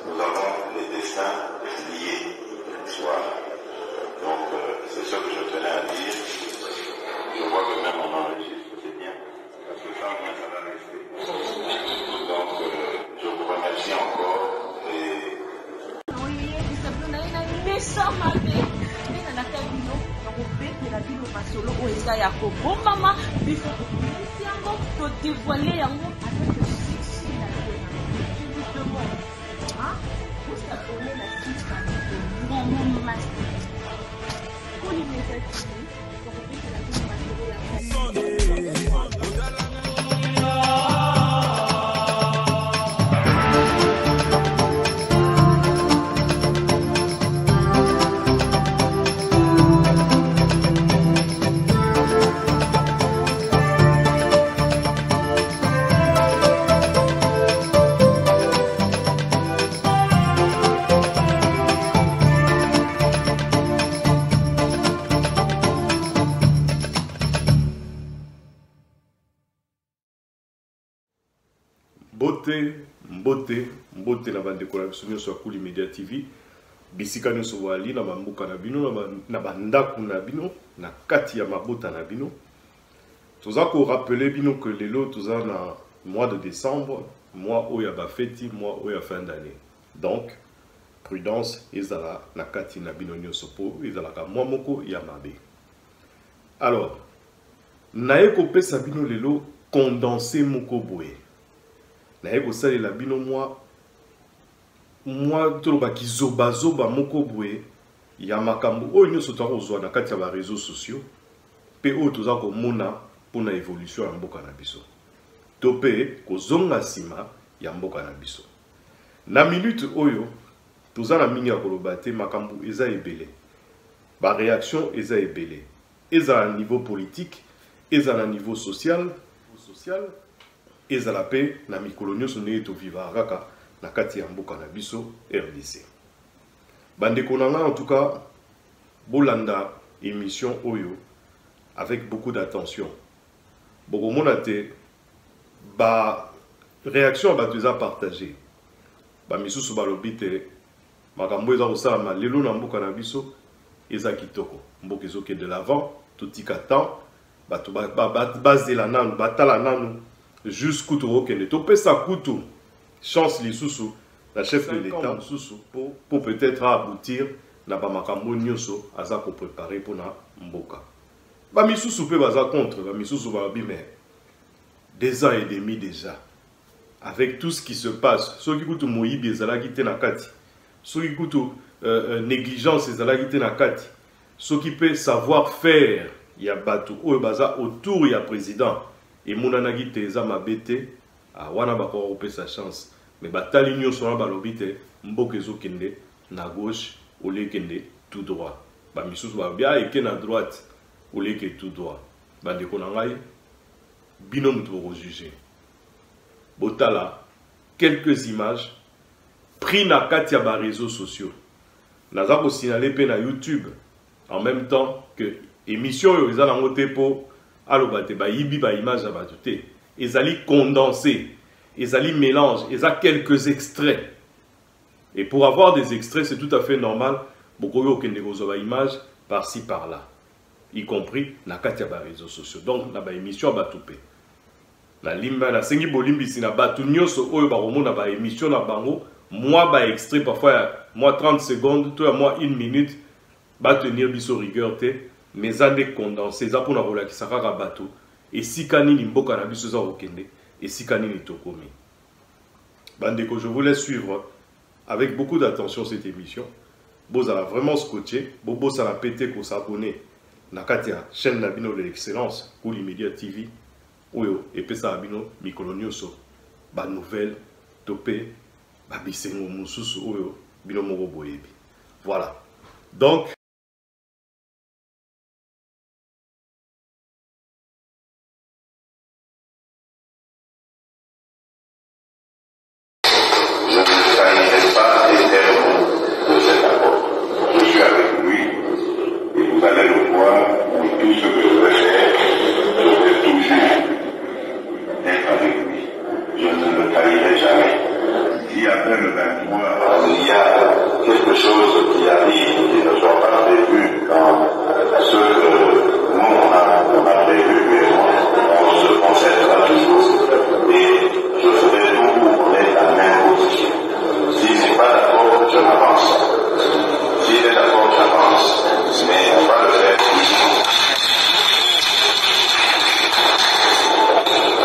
Nous avons les destins liés soir. Donc, c'est ce que je tenais à dire. Je vois que même on enregistre, c'est bien. Parce que ça, moi, ça va rester. Donc, je vous remercie encore. Mbote na bande kolabisonyo sur Kuli Media TV bisika nyonso wali na bambuka na bino na bandaku na bino na kati ya mabota na bino toza ko rappeler bino que lelo toza na mois de décembre mois oya ba feti mois oya fin d'année donc prudence ezala na kati na bino nyonso po ezala ka mois moko ya mabe. Alors naye ko pesa bino lelo condensé moko boye naye ko salela bino moi toloba kizoba zoba moko boye ya makambo oyo nyonso tokozwa na kati ya ba réseaux sociaux pe oyo toza komona mpona évolution ya mboka na biso to pe kozonga nsima ya mboka na biso na minute oyo toza na mingi ya koloba te makambo eza ebele ba réaction eza ebele eza na niveau politique eza na niveau social ezala pe na mikolo nyonso ndenge tovivaka kaka na kati ya mboka na biso RDC. Bandeko na nga en tout cas bolanda émission oyo avec beaucoup d'attention. Bokomona te ba réaction ba tuza partager. Ba misusu balobi te makambo eza kosalama lelo na mboka na biso eza kitoko. Mboka ezoke de l'avant totika temps bato bazela nanu batala nanu jusqu'au tokende topesa kutu chance lisusu la chef de l'État pour peut-être aboutir na ba makambo nyonso aza ko préparer pour na mboka. Ba misusu pe baza contre, ba misusu ba bi mais 2 ans et demi déjà avec tout ce qui se passe, ceux qui kutu moyibi ezalaki te na kati, ceux qui kutu négligence ezalaki te na kati, ceux qui peut savoir faire ya bato oyo baza autour ya président et monanaki te eza mabete a wana ba ko sa chance mais batali nyonso na balobi te mboka ezokende na gauche au lieu kende tout droit ba misusu ba bia eke na droite au lieu que tout droit bandeko na ngai bino mutu ko juger botala quelques images pris na kati ya ba réseaux sociaux naza ko signaler pe na YouTube en même temps que émission yo eza na ngote po aloba te ba yibi ba image ya bato te ezali condensé ezali mélange eza quelques extraits et pour avoir des extraits c'est tout à fait normal bokoyo okende kozwa ba image par-ci par-là y compris na kati ya ba réseaux sociaux donc na ba émission ya bato pe na limba na sengi bolimbisi na bato nyonso oyo bakomona ba émission na bango moi ba extrait parfois moi 30 secondes toi moi 1 minute ba tenir biso rigueur te mais ande condensé za pona kolakisa kaka bato esika nini mboka na biso za okende esika nini tokomi. Bandeko, je vous laisse suivre avec beaucoup d'attention cette émission. Bozala vraiment scotché, bobo ça la pété pour s'abonner na katia chaîne nabino de l'excellence Kuli Media TV oyo epesa abino mikolo nyonso ba nouvelle topé ba bisengo mususu oyo bino moko boyebi. Voilà. Donc Je ne me trahirai jamais. après le 23, il y a quelque chose qui arrive qui ne soit pas prévu dans ce que nous on a prévu, mais on se concentrera toujours. Et je ferai tout pour mettre la même position. S'il n'est pas d'accord, je m'avance. S'il est d'accord, j'avance. Mais on va le faire physiquement.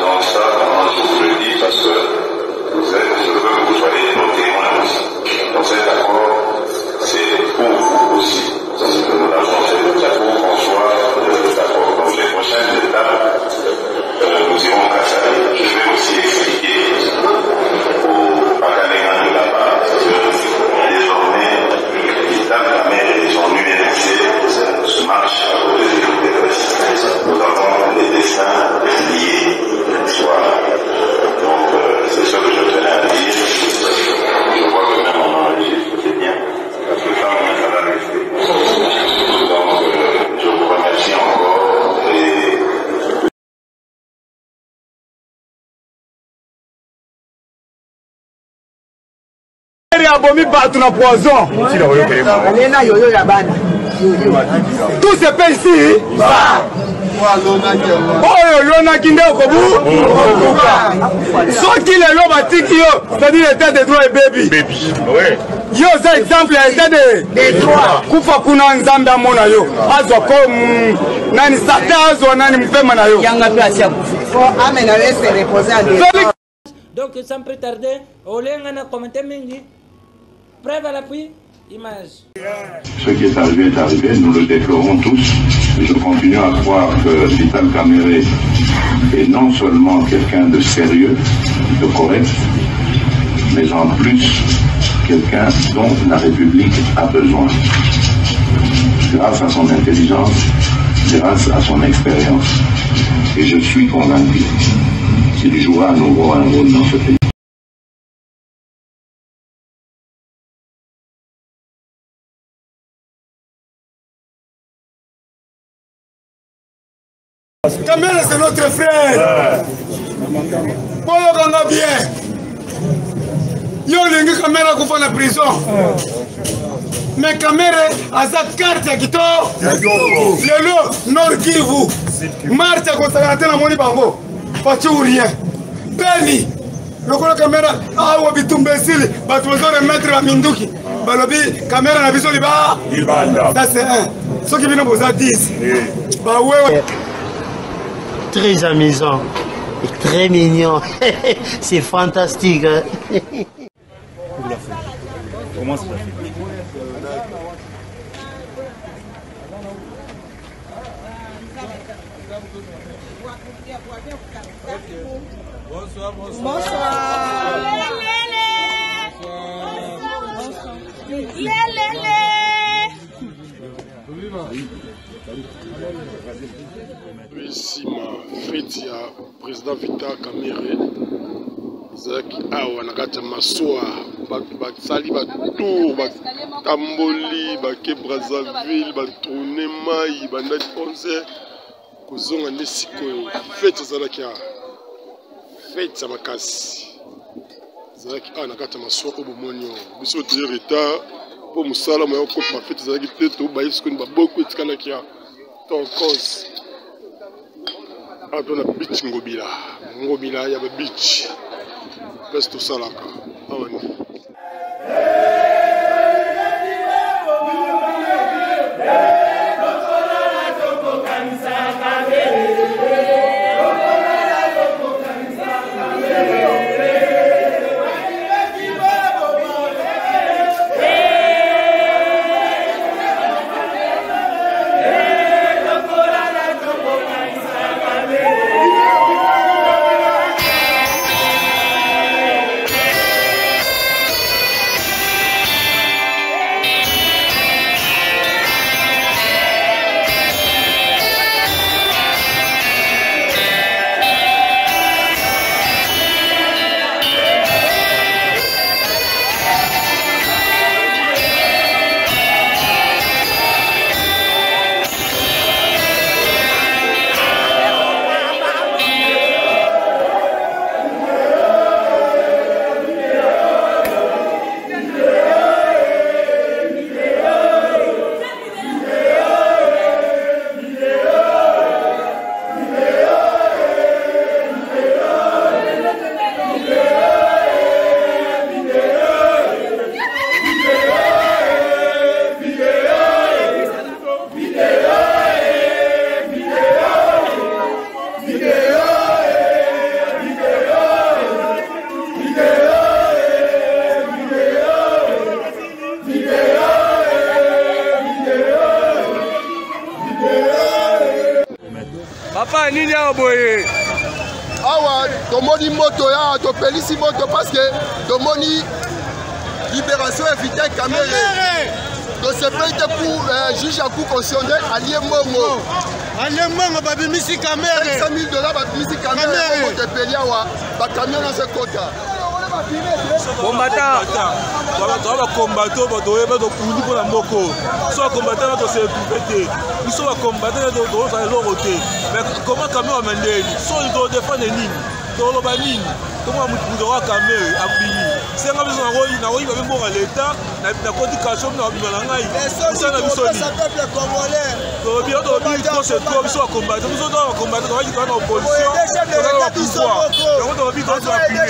Donc ça, vraiment, je vous le dis parce que je veux que vous soyez nos témoins aussi. Donc cet accord, c'est pour vous aussi. Parce que nous l'avons fait, c'est pour qu'on soit d'accord. Donc les prochaines étapes, nous irons à Kassai. Je vais aussi expliquer aux Pakaléens de là-bas que désormais, l'étape de la mer et son université se marche à côté des restes. Nous avons les destins liés ce soir. Donc c'est ce que je tenais à dire. Je vois que même on enregistre, c'est bien. Parce que ça, ça va rester. Donc je vous remercie encore et abomi bato na poison. Tout se fait ici. Oyo yonaki nde okobu soki lelo batiki yo, c'est-à-dire l'état de droit et baby yo oza exemple ya état de droit kufa kuna nzambe amona yo azwa ko nani satan azwa nani mpema na yo yanga pe asia kufa amena laisse reposer en Dieu. Donc sans plus tarder olenga na commenter mingi preuve à l'appui image. Ce qui est arrivé, nous le déplorons tous. Je continue à croire que Vital Kamerhe est non seulement quelqu'un de sérieux, de correct, mais en plus quelqu'un dont la République a besoin. Grâce à son intelligence, grâce à son expérience. Et je suis convaincu qu'il jouera à nouveau un rôle dans ce pays. Kamerhe c'est notre frère. Bolokanga bien. Yo lingi Kamerhe kufa na prison. Mais Kamerhe aza carte ya kito. Lelo Nord Kivu. Marcha kosaka tena moni bango. Fachu rien. Beni. Lokola Kamerhe awa bitumbesili batu bazore mettre la minduki. Balobi Kamerhe na biso liba. Ça c'est un. Ce qui vient boza 10. Bah ouais. Très amusant et très mignon. C'est fantastique. Hein? Comment ça fait? Bonsoir, bonsoir. Bonsoir. Ici ma fête ya président Vital Kamerhe zaki awa na kati ya masuwa basali batour batamboli bake Brazzaville batourne mai bandaki concert kozonga nde sikoyo fête ezalaki awa fête ya makasi ezalaki awa na kati ya masuwa oyo bomoni oyo biso toye retard mpo mosala moya okota bafete ezalaki te tobayi sikoni baboko etikalaki awa tonkose awa na beach ngobila ya babeach place tosalaka awa ni ya nini awa boye awa tomoni moto ya topelisi moto parce que tomoni libération éviter Kamere tosepeli te pour juge à coup constitutionnel alie mbongo babimisi Kamere $500 000 babimisi Kamere moto epeli awa bakamion na sekota combattant bakombato batoyeba tokundi mpona moko so bakombatant batosepube te biso bakombatant tozala eloko te mais comment Kamere amendeli so todefendre nini toloba nini tomona mutu wa Kamere abimi senga biso nakoyiba mpe mboka leta na kodikation na babima na ngai osana biso tolobi tosetro biso bakombata biso to bakombata tobaki toza na opposition toza na pouvoir yango tolobi tozwa pine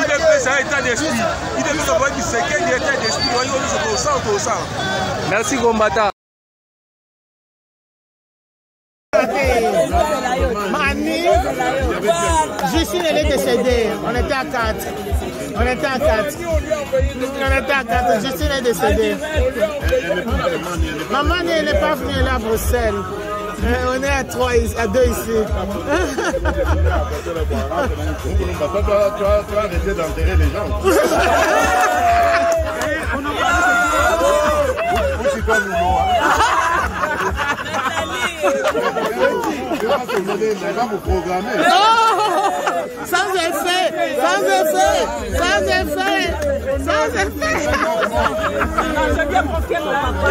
idps ya état d'esprit idps abaki sekende état d'esprit wangi obiso tosala. Merci combattant. Mani, Justine, elle est décédée. On était à 4. Justine est décédée. Maman n'est pas venue là à Bruxelles. On est à 2 ici. Tu vas arrêter d'enterrer les gens. Va vous programmer. Sans effet. J'ai bien confié mon papa.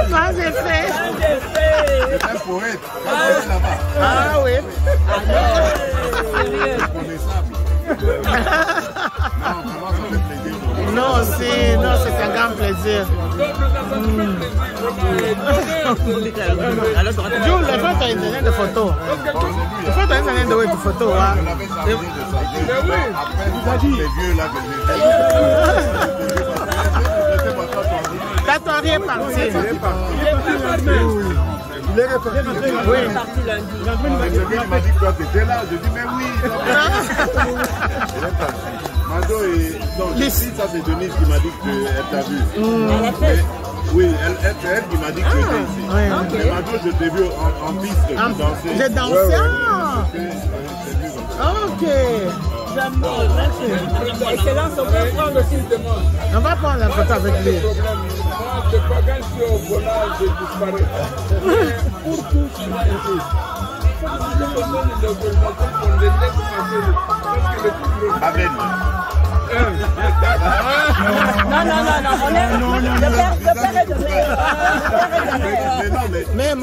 Sans effet. C'est un poète. Ah oui. Non, c'est un grand plaisir. Jules, il faut t'enseigner des photos. Il faut t'enseigner des photos. Tatouage est parti. Il est reparti. Oui. Il m'a dit que toi tu étais là. Je dis mais oui. Il est parti. Mado et... Non, ça c'est Denise qui m'a dit qu'elle t'a vu. Oui, elle qui m'a dit que tu étais ici. Mais Mado, je t'ai vu en piste danser. J'ai dansé. Ok. Excellence, on va prendre aussi une demande. On va prendre la photo avec lui. Je pas quand je suis au volant, je disparais. Pour tous, Amen. Non, on est de père et de mère. Mais on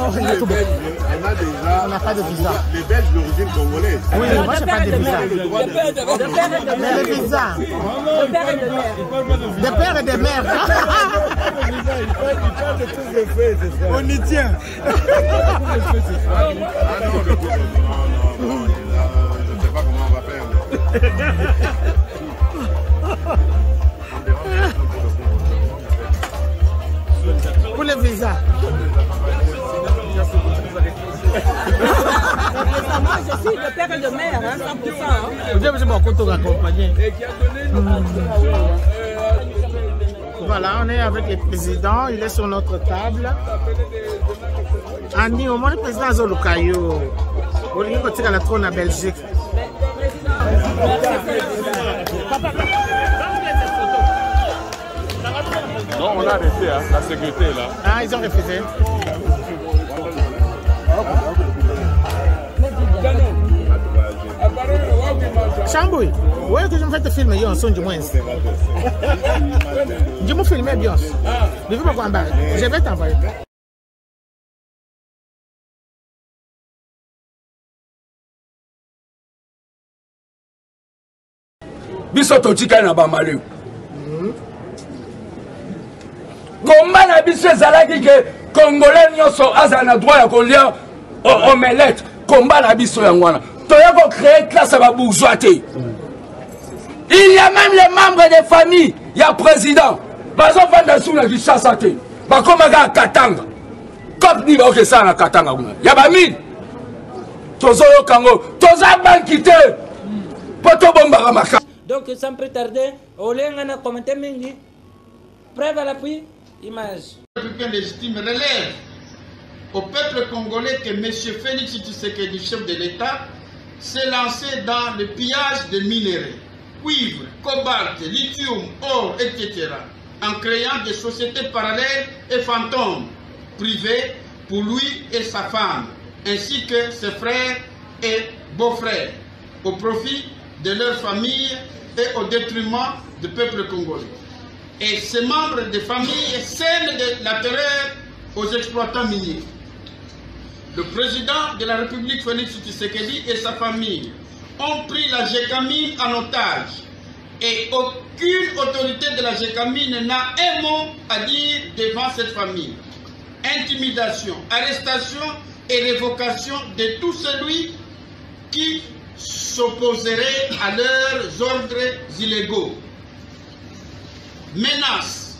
n'a pas de visa. Les Belges d'origine congolaise. Oui, moi j'ai pas de visa. Mais le visa. De père et de mère. De père et de mère. On y tient. Non, je ne sais pas comment on va faire. Pour le visa. Moi, je suis de père et de mère, 100%. Vous avez mon compte accompagné. Voilà, on est avec le président, il est sur notre table. Annie, au moins le président Zolukayo. On est côté à la trône en Belgique. Non, on a arrêté, hein, la sécurité là. Ah, ils ont refusé. Chambouille, où est-ce que je me fais te filmer? Yo, son du moins. Je me filme bien. Je vais t'envoyer. Biso totika na bamaleu. Komba na biso ezalaki ke Congolais nyonso aza na droit ya kolia omelette. Komba na biso yangwana. Toya ko créer classe à bourgeois te. Il y a même les membres des familles, il y a président. Bazo vanda sou na Kinshasa te. Bakoma ka Katanga. Kop ni ba okesa na Katanga kuna. Ya ba mine. Tozo yo kango, toza banki te. Poto bomba maka. Donc sans plus tarder, au lieu de commenter mingi, preuve à l'appui, image. Africain légitime relève au peuple congolais que M. Félix Tshisekedi, chef de l'État, s'est lancé dans le pillage de minerais, cuivre, cobalt, lithium, or, etc., en créant des sociétés parallèles et fantômes privées pour lui et sa femme, ainsi que ses frères et beaux-frères, au profit de leur famille et au détriment du peuple congolais. Et ces membres de famille sèment de la terreur aux exploitants miniers. Le président de la République, Félix Tshisekedi, et sa famille ont pris la Gécamine en otage. Et aucune autorité de la Gécamine n'a un mot à dire devant cette famille. Intimidation, arrestation et révocation de tout celui qui s'opposerait à leurs ordres illégaux. Menace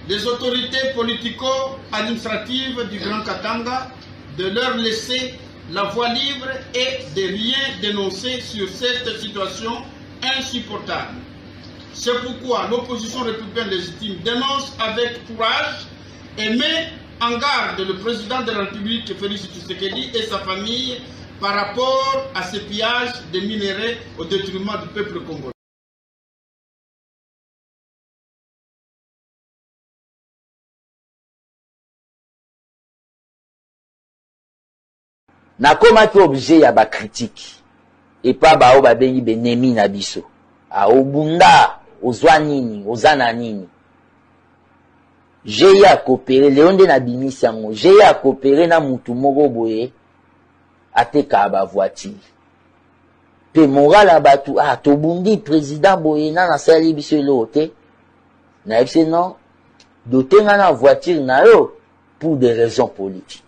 des autorités politico-administratives du Grand Katanga de leur laisser la voie libre et de rien dénoncer sur cette situation insupportable. C'est pourquoi l'opposition républicaine légitime dénonce avec courage et met en garde le président de la République, Félix Tshisekedi, et sa famille par rapport à ces pillages de minerais au détriment du peuple congolais. Nakomaki obligé ya ba critique et pas bao ba bengi benemi na biso a obunda ozwa nini ozana nini j'ai ya coopérer leonde na bimisi yango j'ai ya coopérer na mutu moko boye ateka ba voiture pe moral abatu tobundi président boye na sali biso lote na ebise non dotenga na voiture na yo pour des raisons politiques.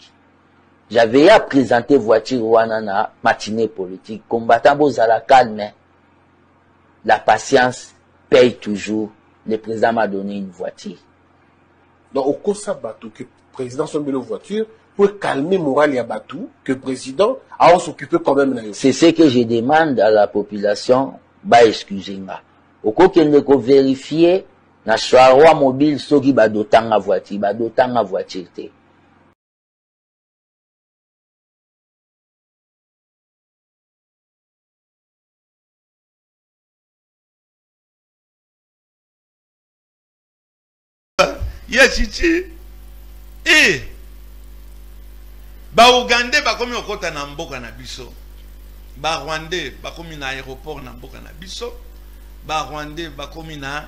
J'avais à présenter voiture Wanana, matinée politique, combattant Bozala calme. La patience paye toujours. Le président m'a donné une voiture. Donc, au Kosa Batou, que le président soit mis en voiture, pour calmer moral et Batou, que le président a s'occuper quand même. C'est ce que je demande à la population, bah, excusez-moi. Au cas qu'on vérifier, na choix mobile, ceux qui ba d'autant à voiture, ya chichi ba Ougandais bakomi okota na mboka na biso, ba Rwandais bakomi na aéroport na mboka na biso, ba Rwandais bakomi na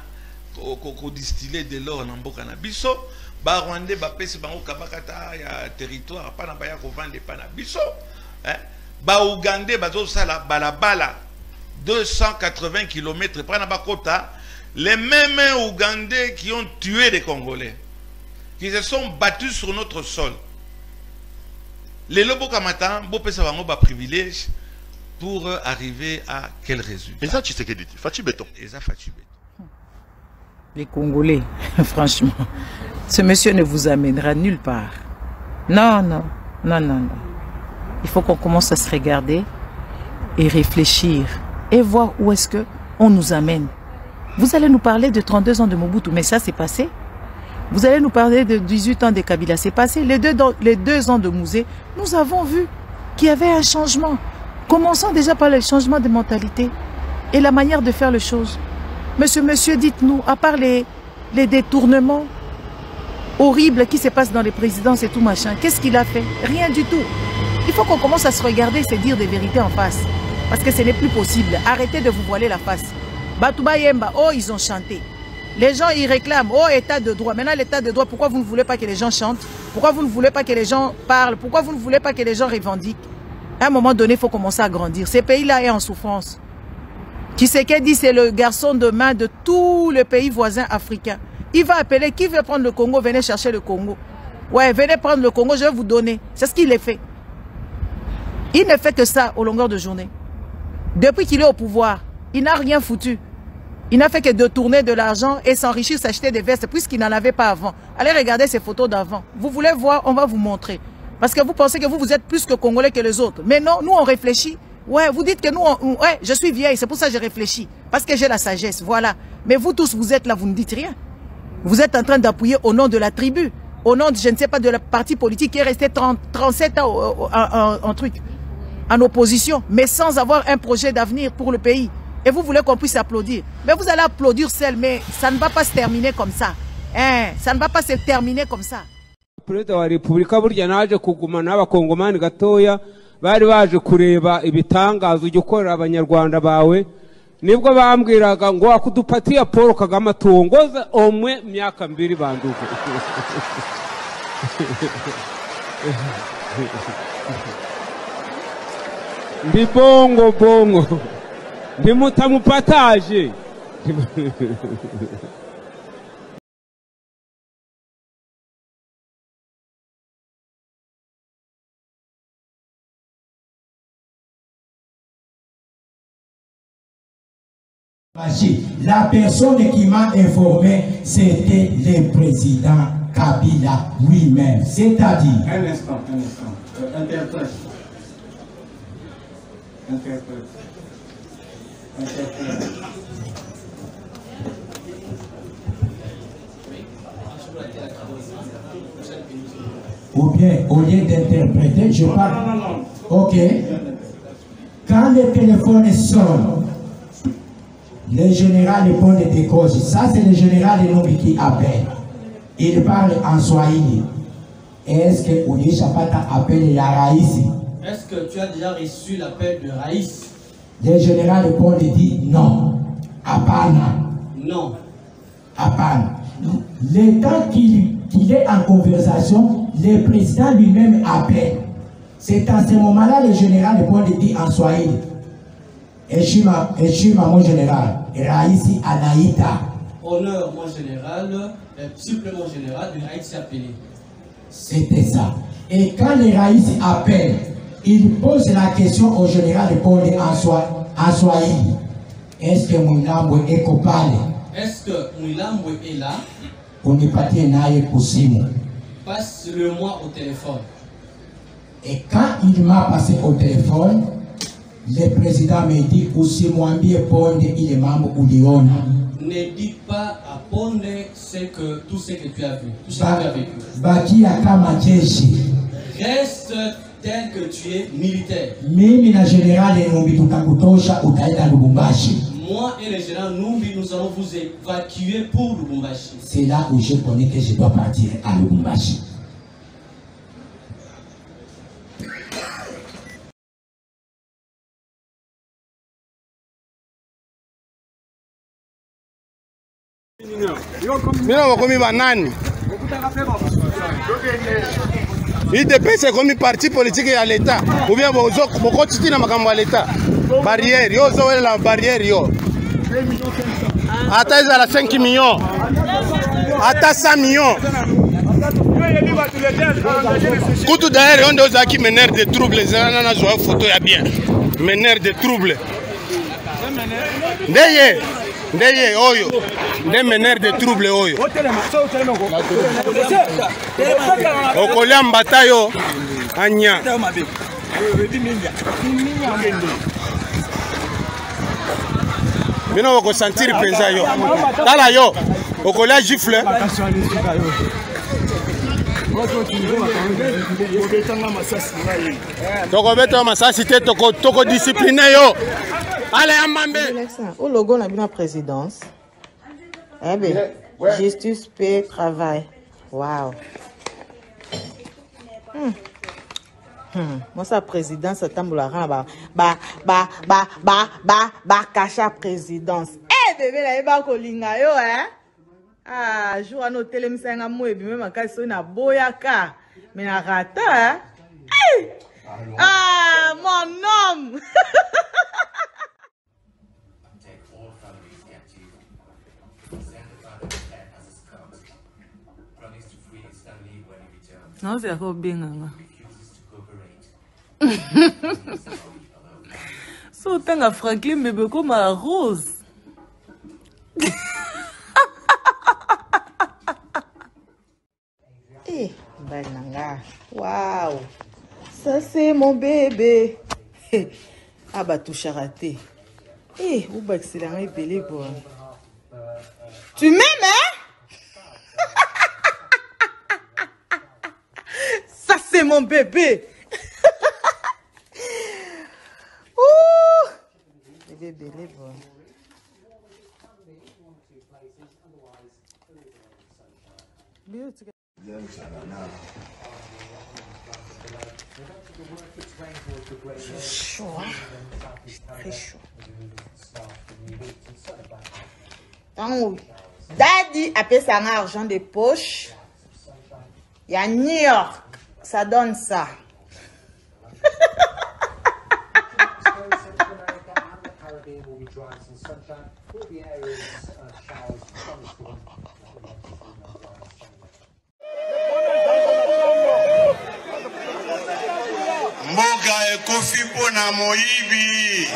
ko distiller de l'or na mboka na biso, ba Rwandais bapesi bango kabakata ya territoire pa na baya ko vendre pa na biso, ba Ougandais bazo sala balabala 280 km pa na bakota. Les mêmes Ougandais qui ont tué des Congolais, qui se sont battus sur notre sol. Les lobos kamatan, bopé ça va privilège pour arriver à quel résultat? Et ça, tu sais que dit, Fachi Béton. Et ça, Fachi Béton. Les Congolais, franchement, ce monsieur ne vous amènera nulle part. Non, non, non, non, non. Il faut qu'on commence à se regarder et réfléchir et voir où est-ce qu'on nous amène. Vous allez nous parler de 32 ans de Mobutu, mais ça c'est passé. Vous allez nous parler de 18 ans de Kabila, c'est passé. Les deux ans de Mouzé, nous avons vu qu'il y avait un changement. Commençons déjà par le changement de mentalité et la manière de faire les choses. Monsieur, dites-nous, à part les détournements horribles qui se passent dans les présidences et tout machin, qu'est-ce qu'il a fait? Rien du tout. Il faut qu'on commence à se regarder et se dire des vérités en face. Parce que ce n'est plus possible. Arrêtez de vous voiler la face. Batouba Yemba, oh, ils ont chanté. Les gens, ils réclament, oh, état de droit. Maintenant, l'état de droit, pourquoi vous ne voulez pas que les gens chantent? Pourquoi vous ne voulez pas que les gens parlent? Pourquoi vous ne voulez pas que les gens revendiquent? À un moment donné, il faut commencer à grandir. Ce pays-là est en souffrance. Tshisekedi, c'est le garçon de main de tous les pays voisins africains. Il va appeler, qui veut prendre le Congo? Venez chercher le Congo. Ouais, venez prendre le Congo, je vais vous donner. C'est ce qu'il a fait. Il ne fait que ça au longueur de journée. Depuis qu'il est au pouvoir, il n'a rien foutu. Il n'a fait que de tourner de l'argent et s'enrichir, s'acheter des vestes, puisqu'il n'en avait pas avant. Allez regarder ces photos d'avant. Vous voulez voir, on va vous montrer. Parce que vous pensez que vous êtes plus que Congolais que les autres. Mais non, nous on réfléchit. Ouais, vous dites que nous, ouais, je suis vieille, c'est pour ça que je réfléchis. Parce que j'ai la sagesse, voilà. Mais vous tous, vous êtes là, vous ne dites rien. Vous êtes en train d'appuyer au nom de la tribu. au nom, je ne sais pas, de la partie politique qui est resté 37 ans en opposition, mais sans avoir un projet d'avenir pour le pays. Et vous voulez qu'on puisse applaudir. Mais vous allez applaudir seul, mais ça ne va pas se terminer comme ça. Hein? Ça ne va pas se terminer comme ça. Perezida wa Repubulika burya naje kuguma n'abakongomani gatoya bari baje kureba ibitangazo byo gukorera abanyarwanda bawe nibwo bambwiraga ngo akudupatia Paul Kagame tuongoza omwe myaka 2 banduke. Ndi bongo bongo ndi mutamupataje. La personne qui m'a informé, c'était le président Kabila lui-même. C'est-à-dire... Un instant. Interprète. Ou bien, au lieu d'interpréter, je parle... Non. Ok. Quand le téléphone sonne, le général répond des causes. Ça, c'est le général Enombi qui appelle. Il parle en Swahili. Est-ce que Oye Chapata appelle la Raïs? Est-ce que tu as déjà reçu l'appel de Raïs? Le général répond et dit non. Apana. Non. Apana. Le temps qu'il est en conversation, le président lui-même appelle. C'est à ce moment-là le général répond et dit en Swahili. Eshima mon général. Raïsi Anaïta. Honneur mon général, supplément général de Raïs appelé. C'était ça. Et quand les Raïs appellent, il pose la question au général répondre en Swahili. Est-ce que Mouilambo est copale? Est-ce que Mouilambo est là? On n'est pas naïe pour Simon. Passe-le-moi au téléphone. Et quand il m'a passé au téléphone, le président me dit aussi Mwambi Ponde, il est membre ou Lyon. Ne dis pas à Ponde tout ce que tu as vu, tout ce que tu as vécu. Baki Akama Jeshi. Reste tel que tu es militaire. Mimi na général Numbi tutakutosha utaenda Lubumbashi. Moi et le général Numbi, nous allons vous évacuer pour Lubumbashi. C'est là où je connais que je dois partir à Lubumbashi. Mina wakomi banani IDPS komi parti politique ya l'État ou bien boko titi na makambo ya l'État barrière yo zo la barrière yo ata ezala 5 millions ata 100 millions kutu d'ailleurs on doit qui meneur de troubles zana na zo photo ya bien meneur de troubles ndeye oyo nde meneur de trouble oyo okolia mbata yo anya bino okosentir penza yo tala yo okolia gifle tokobeta masasi te tokodiscipline yo. Allez, Amambe. Au logo, on a bien la présidence. Eh bien, justice, paix, travail. Waouh. Moi, sa présidence, c'est Tamboularan. Cacha présidence. Eh, bébé, là, il va kolinga yo, hein. Ah, jour à nos télémissions, même à Kasso, na boyaka. Mais na rata, hein. Ah, mon homme. Non, c'est encore bien. So, t'as Franklin, mais comme un rose. Eh, Bananga. Waouh. Ça, c'est mon bébé. Ah, bah, tout charaté. Eh, où bah, c'est la belé pour. Tu m'aimes, hein? mon bébé. Ouh. Le bébé, il est bon. C'est chaud, hein? C'est très chaud. Daddy a payé son argent de poche. Il y a New York. Ça donne ça. Mboka ekofi pona moyibi.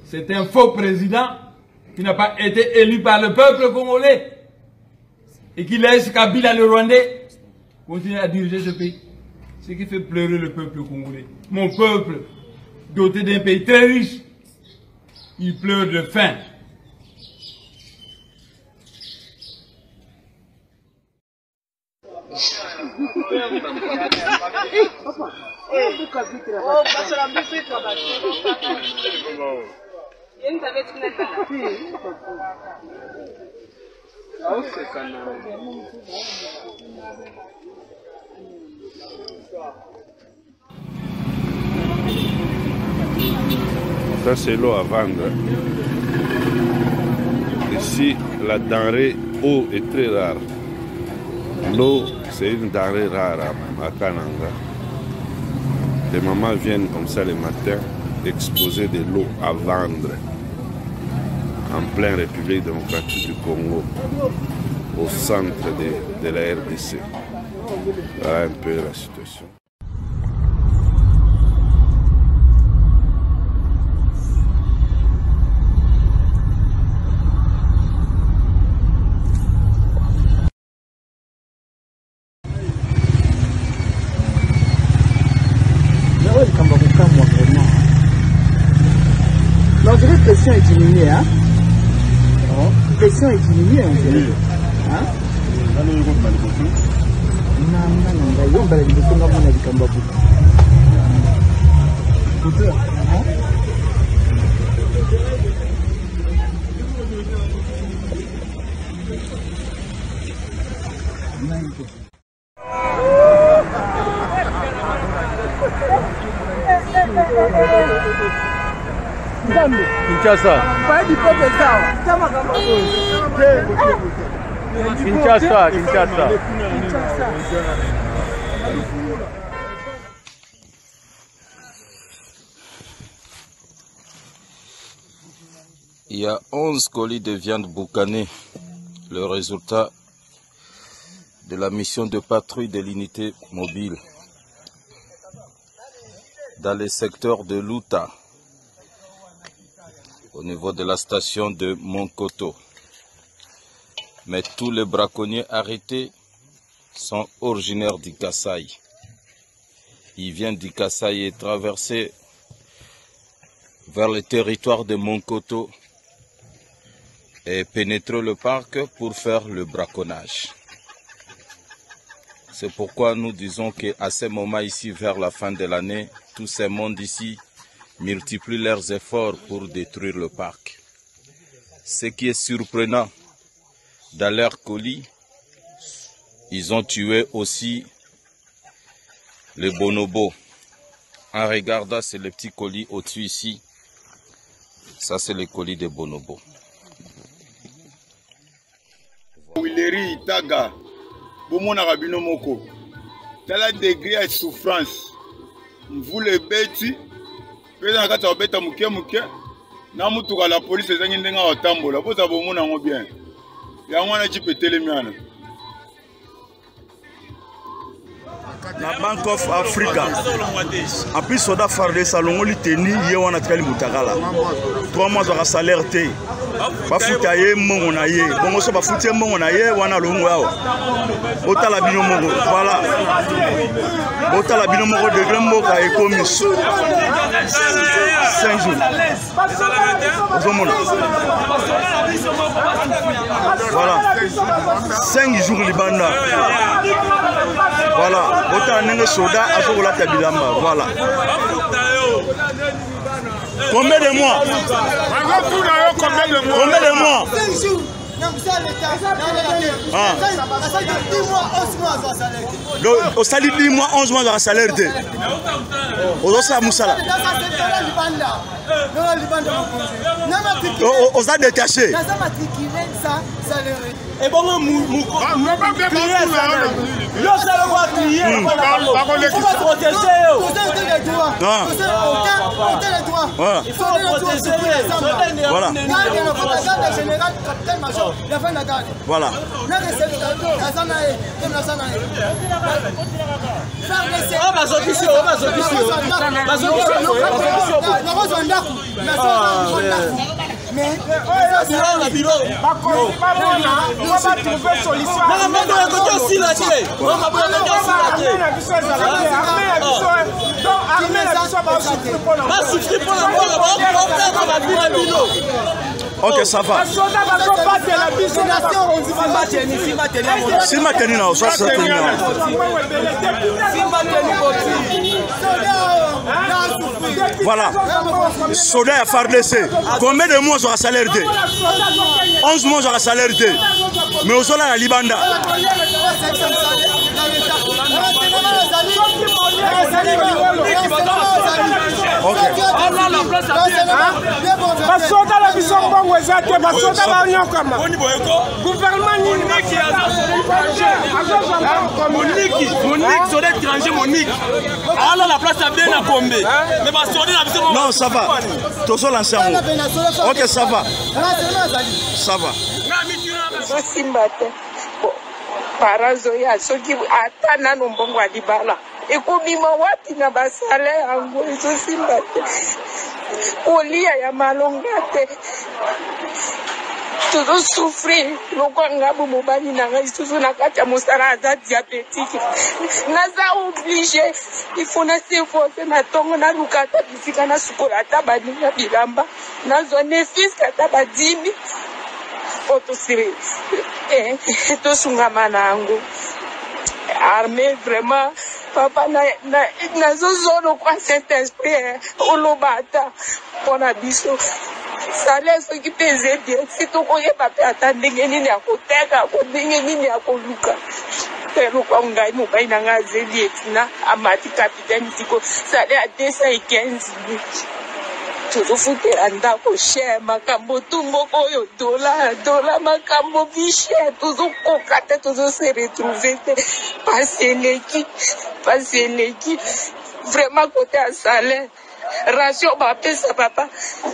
C'est un faux président qui n'a pas été élu par le peuple congolais et qui laisse Kabila le Rwandais continuer à diriger ce pays. Ce qui fait pleurer le peuple congolais. Mon peuple, doté d'un pays très riche, il pleure de faim. Ça c'est l'eau à vendre. Ici, la denrée eau est très rare. L'eau, c'est une denrée rare à Kananga. Les mamans viennent comme ça le matin exposer de l'eau à vendre en pleine République démocratique du Congo, au centre de la RDC. Voilà un peu la situation. La pression est diminuée, hein? La pression est diminuée, en fait. Hein? Kinshasa. Kinshasa. Il y a 11 colis de viande boucanée, le résultat de la mission de patrouille de l'unité mobile dans le secteur de Luta, au niveau de la station de Monkoto. Mais tous les braconniers arrêtés sont originaires du Kasaï. Ils viennent du Kasaï et traversent vers le territoire de Monkoto et pénétrer le parc pour faire le braconnage. C'est pourquoi nous disons qu'à ce moment ici, vers la fin de l'année, tous ces mondes ici multiplient leurs efforts pour détruire le parc. Ce qui est surprenant, dans leur colis, ils ont tué aussi les bonobos. En regardant, c'est le petit colis au-dessus ici. Ça, c'est le colis des bonobos. Wileri Taga, Bomona Rabino Moko, tala degré de souffrance. Vous le bêtis, président Kata Beta Mouké Mouké, Namutuka la police est en train de tambola, vous avez Bomona bien. Il y a un petit peu de télémiana. La Bank of Africa. En plus, Soda Fardé Salongo Liteni, Yewana Tkali Mutakala. 3 mois de salaire T. Bafoutaye Mongonaye. Bongo so bafoutaye Mongonaye, Wana Longwao. Otala Bino Mongo. Voilà. Otala Bino Mongo de Gramboka et Comis. 5 jours. Voilà. 5 jours Libanda. Voilà. Otala Nenge Soda, Azola Tabilamba. Voilà. Combien de mois? Combien de mois? Au salaire 10 mois, 11 mois de salaire. Au salaire détaché. Et bon, voilà. Ok, ça va. Si ma tenue là, ça c'est tenue là. Voilà. Soda a Fardé. Combien de mois aura salaire de 11 mois aura salaire de. Mais au sol la Libanda. Ok. Basoda la biso mbongo ezate basoda ba nyokama. Gouvernement ni Monique soda étranger Monique. Alors la place a bien à Combe. Mais basoda la biso non, ça va. Tozo l'ensemble. Ok, ça va. Ça va. Simbate. Parazo ya soki atana no mbongo alibala. Ekobima wapi na basale yango ezosimbate. Kolia ya malonga te. Toujours souffrir. Lokanga bo mobali na ngai toujours na kati ya mosala aza diabétique. Naza obligé. Il faut na s'efforcer na tongo na lukata bisika na sukola ta baninga bilamba. Na zone fils kata badimi. Otosiri. Tosunga manango. Armée vraiment. Papa na zozono kwa Saint-Esprit olobata pona biso salaire soki peze bien si tokoyeba pe ata ndenge nini ya koteka ndenge nini ya koluka pero kwa ngai mobali na ngai azeli etina amati capitaine tiko salaire ya 215 tozofutela ndako cher makambo tumboko oyo dola makambo bicher tozokoka te tozose retrouve te pasi eleki vraiment kote ya salaire ration bapesa papa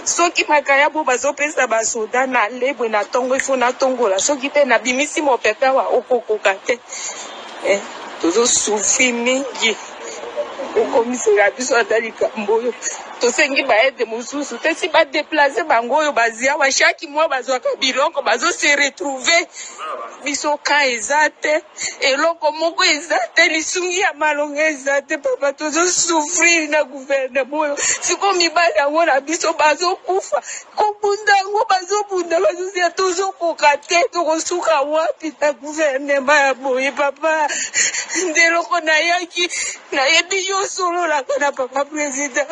soki makaya bo bazopesa basoda na lebwe na tongo ifo na tongola soki pe na bimisi mopepe wa okokoka te tozosufri mingi okomisela biso ata likambo oyo tosengi baede mosusu te si badeplace bango oyo bazia wa chaque mois bazwaka biloko bazose retrouve biso ka eza te eloko moko eza te lisungi ya malonga eza te papa tozosufrir na guvernema oyo siko mibali yango na biso bazokufa kobunda yango bazobunda bazosia tozokoka te tokosuka wapi na guvernema ya boye papa ndeloko nayaki nayebi yo sololaka na papa président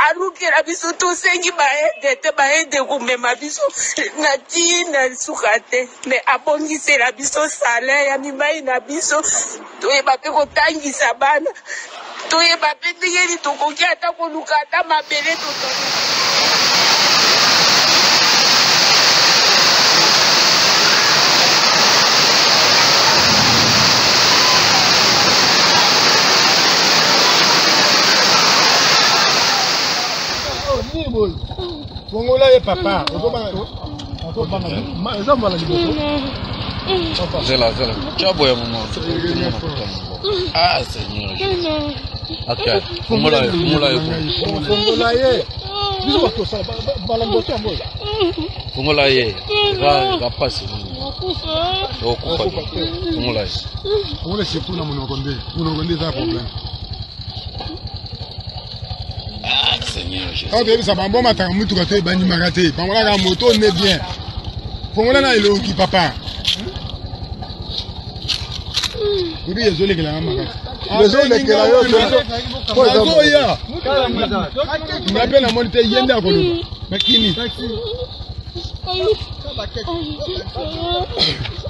alukela biso tosengi baede te baede komema biso na tina suka te me abongisela biso salaire ya mibali na biso toyeba mpe kotangisa bana toyeba mpe ndenge tokoki ata koluka ata mabele Bongola et papa. Zela. Chabo ya maman. Ah, Seigneur. Ok. Fumulaye. Fumulaye. Va passer. Okufa. Fumulaye. Fumulaye c'est pour na monokonde. Monokonde ça problème. Ah, Seigneur Jésus. Ah, ça va bon matin, mutu kate bani magate. Pamola ka moto ne bien. Fumulaye na ile oki papa. Bibi ezole kela magate. Désolé que la on appelle la monnaie yende à Koloba. Makini.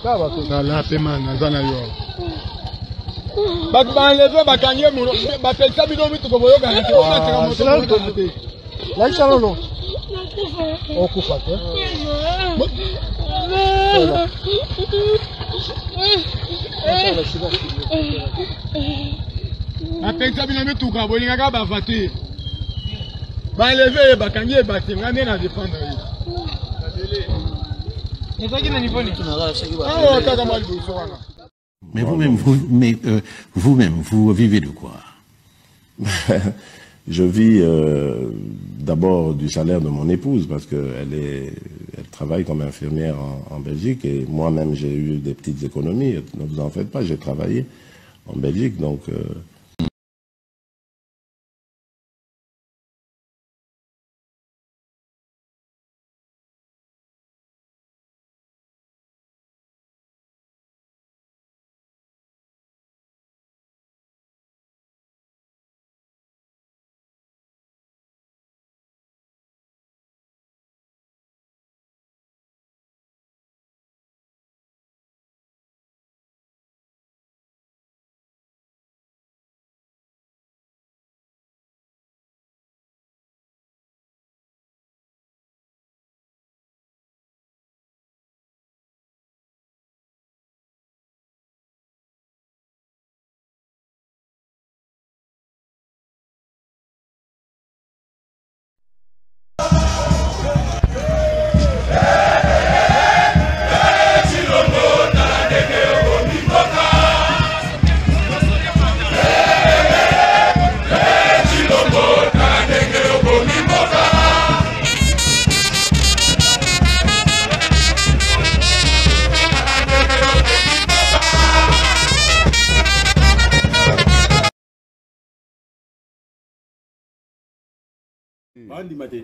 La paiement, Nazana yo. Enlevé, bakanye, bapelsa bino mitu koboyo gana. La chalon non. On coupe pas. Apelsa bino mitu koboyo gana bavati. Ba enlevé, bakanye, batinga na défendre. Mais vous-même, vous vivez de quoi? Je vis d'abord du salaire de mon épouse parce qu'elle travaille comme infirmière en Belgique et moi-même j'ai eu des petites économies. Ne vous en faites pas, j'ai travaillé en Belgique donc.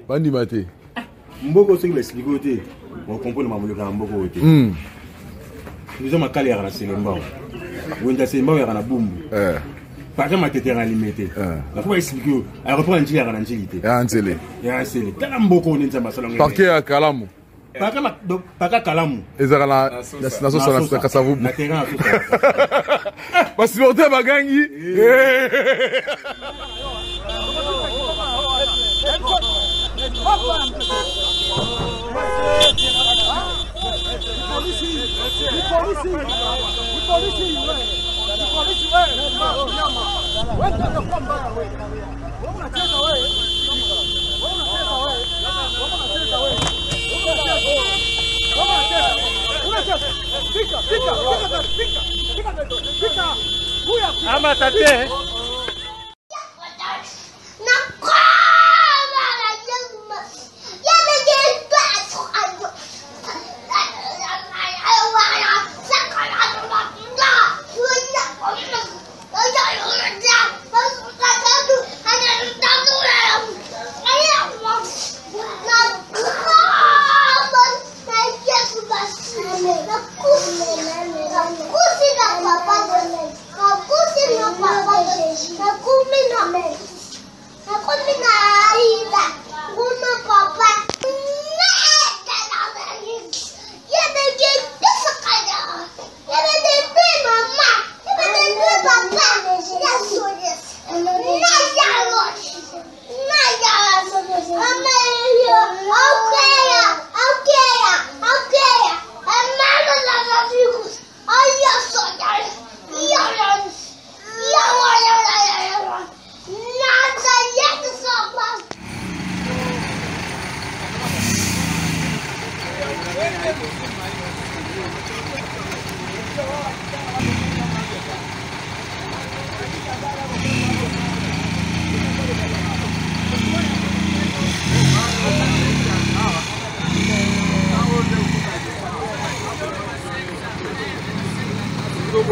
Bandi mate. Mboko c'est l'expliquer côté. On comprend ma moulin mboko côté. Nous avons calé à la Sélémba. Ou une Sélémba à la boum. Par exemple, ma tête est limité. La fois expliquer. Elle reprend un tir à l'angélité. Un télé. Ya c'est. Kalamboko on est dans ma salon. Parquet à Kalamu. Paka Kalamu. Ezara la sauce na kasavu. Na terrain tout ça. Parce que on bagangi.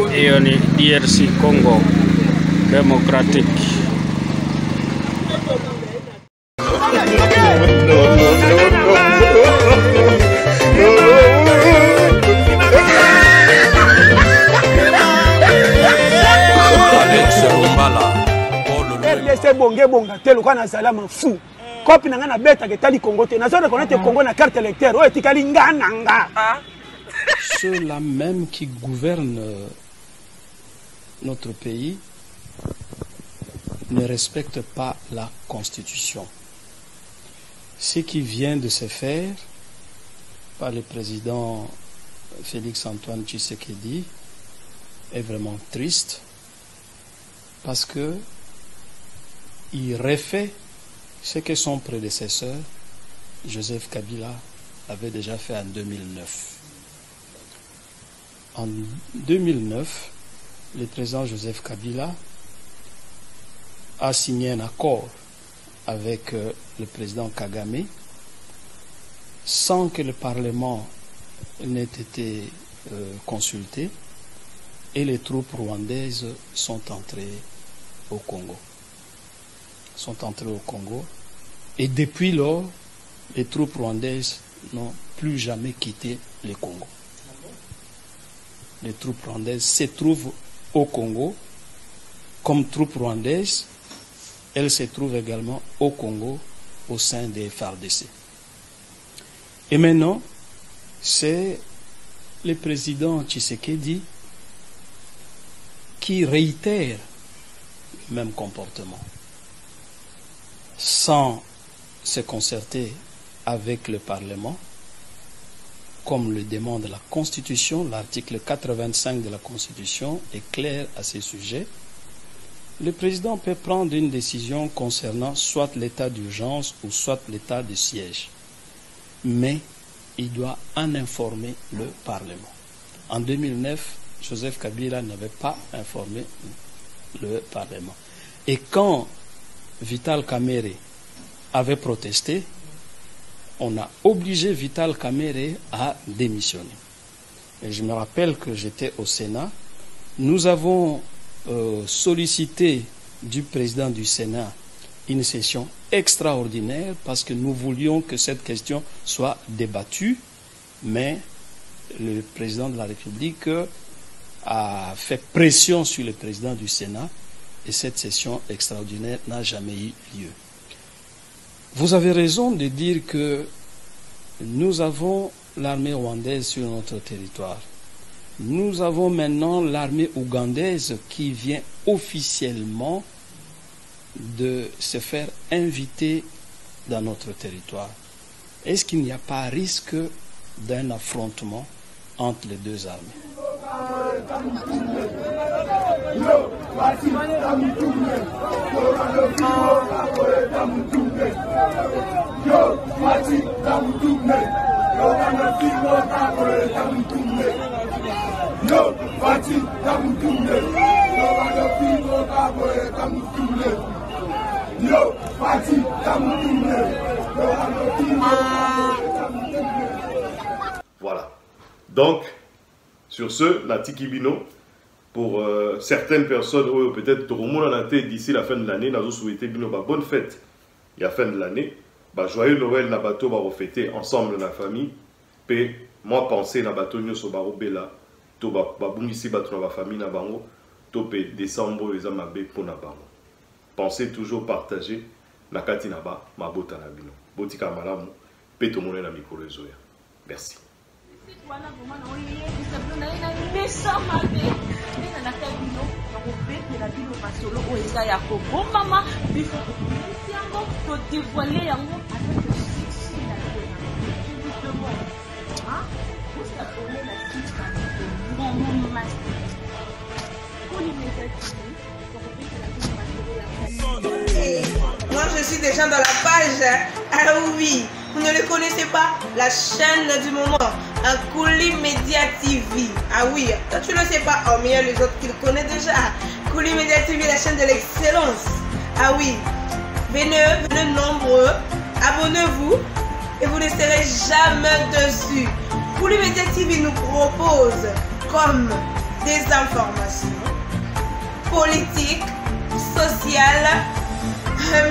hiyo ni DRC Congo Democratic. RDC bonge bonga telo kana salama fou. Kopi nanga na beta ke tali Congo te. Na zone connaître Congo na carte électeur. O etikali ngananga. Ceux-là même qui gouvernent notre pays ne respectent pas la Constitution. Ce qui vient de se faire par le président Félix-Antoine Tshisekedi est vraiment triste parce que il refait ce que son prédécesseur Joseph Kabila avait déjà fait en 2009. En 2009, le président Joseph Kabila a signé un accord avec le président Kagame sans que le Parlement n'ait été consulté, et les troupes rwandaises sont entrées au Congo. Et depuis lors, les troupes rwandaises n'ont plus jamais quitté le Congo. Les troupes rwandaises se trouvent au Congo comme troupes rwandaises. Elles se trouvent également au Congo au sein des FARDC. Et maintenant, c'est le président Tshisekedi qui réitère le même comportement sans se concerter avec le Parlement, comme le demande la Constitution. L'article 85 de la Constitution est clair à ce sujet. Le président peut prendre une décision concernant soit l'état d'urgence ou soit l'état de siège, mais il doit en informer le Parlement. En 2009, Joseph Kabila n'avait pas informé le Parlement. Et quand Vital Kamerhe avait protesté, on a obligé Vital Kamerhe à démissionner. Et je me rappelle que j'étais au Sénat. Nous avons sollicité du président du Sénat une session extraordinaire parce que nous voulions que cette question soit débattue, mais le président de la République a fait pression sur le président du Sénat et cette session extraordinaire n'a jamais eu lieu. Vous avez raison de dire que nous avons l'armée rwandaise sur notre territoire. Nous avons maintenant l'armée ougandaise qui vient officiellement de se faire inviter dans notre territoire. Est-ce qu'il n'y a pas risque d'un affrontement entre les deux armées? Voilà. Donc, sur ce, Nati Kibino, pour certaines personnes, peut-être tout le monde en a été d'ici la fin de l'année, nous avons souhaité Bino bonne fête. Il y a la fin de l'année. Joyeux Noël, na bateau va refêter ensemble la famille. Puis, moi, penser na bateau nyo so baro bela, to ba bungisi bato na ba famille na bango, to pe décembre les amabe pour na bango. Pensez toujours partager na kati na ba mabota na bino. Botika malamu, pe to mone na mikolo ezoya. Merci. Moi je suis déjà dans la page. Ah oui, vous ne le connaissez pas, la chaîne du moment, Kouli Media TV. Ah oui, toi tu ne le sais pas, oh mais il y a les autres qui le connaissent déjà. Kouli Media TV, la chaîne de l'excellence. Ah oui, venez nombreux, abonnez-vous et vous ne serez jamais dessus. Kouli Media TV nous propose comme désinformation, politique, sociale,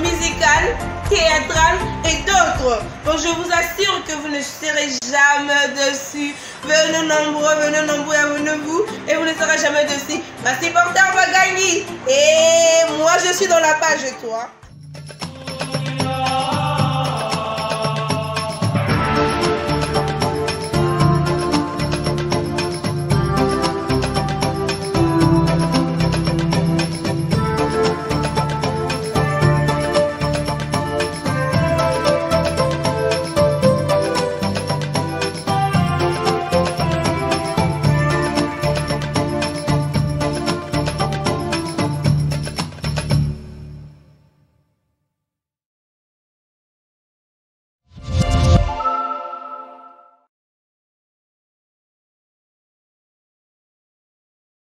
musicale, théâtrale et d'autres. Bon, je vous assure que vous ne serez jamais dessus. Venez nombreux, abonnez-vous et vous ne serez jamais dessus. Ma supporter va gagner. Et moi, je suis dans la page, et toi?